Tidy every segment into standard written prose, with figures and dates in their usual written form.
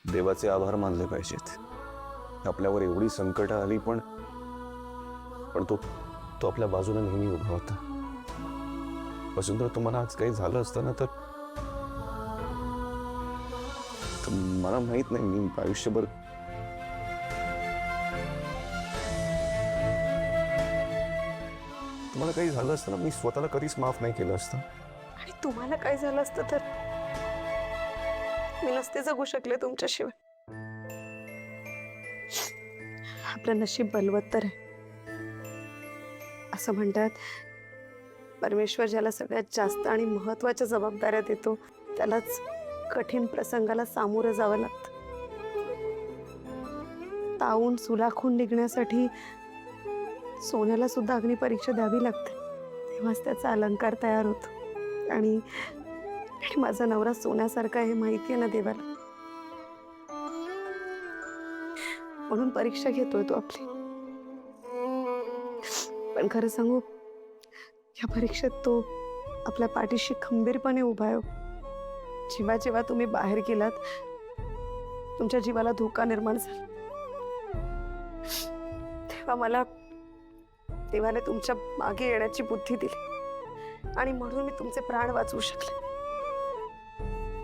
देवाचे आभार मानले पाहिजेत. आपल्यावर एवढी संकट आली पण पण तो तो आपल्या बाजूने नेहमी उभा होता. वसुंधरा, तुम्हाला आज काही झालं असतं ना तर मला माहित नाही, मी आयुष्यभर तुम्हाला काही झालं असतं ना, मी स्वतःला कधीच माफ नाही केलं असतं. आणि तुम्हाला काय झालं असतं तर मी नसते जगू शकले तुमच्याशिवाय. आपलं नशीब बलवत्तर आहे. असं म्हणतात, परमेश्वर ज्याला सगळ्यात जास्त आणि महत्त्वाच्या जबाबदाऱ्या देतो त्यालाच कठीण प्रसंगाला सामोरं जावं लागतं. तावून सुलाखून निघण्यासाठी सोन्याला सुद्धा अग्निपरीक्षा द्यावी लागते, तेव्हाच त्याचा अलंकार तयार होतो. आणि माझा नवरा सोन्यासारखा आहे माहिती आहे ना देवाला, म्हणून परीक्षा घेतोय तो आपली. पण खरं सांगू, या परीक्षेत तो आपल्या पाठीशी खंबीरपणे उभा आहे. जेव्हा जेव्हा तुम्ही बाहेर गेलात, तुमच्या जीवाला धोका निर्माण झाला, तेव्हा मला देवाने तुमच्या मागे येण्याची बुद्धी दिली आणि म्हणून मी तुमचे प्राण वाचवू शकले.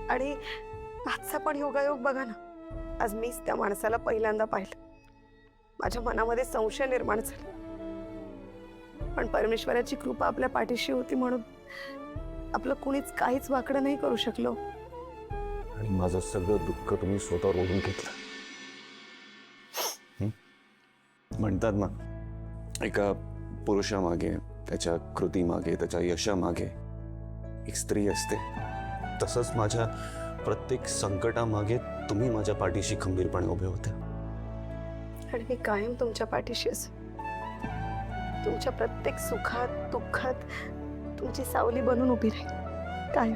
आणि आजचा पण योगायोग बघा ना, आज मीच त्या माणसाला पहिल्यांदा पाहिलं. माझ्या मनामध्ये संशय निर्माण झाला, पण परमेश्वराची कृपा आपल्या पाठीशी होती म्हणून आपलं कुणीच काहीच वाकडं नाही करू शकलो. आणि माझं सगळं दुःख तुम्ही स्वतःवर ओढून घेतलं. म्हणतात ना, एका पुरुषामागे, त्याच्या कृतीमागे, त्याच्या यशामागे एक स्त्री असते. तसंच माझ्या प्रत्येक संकटामागे तुम्ही माझ्या पाठीशी खंबीरपणे उभे होते. आणि मी कायम तुमच्या पाठीशी असेन. तुमच्या प्रत्येक सुखात दुःखात तुमची सावली बनून उभी राहील कायम.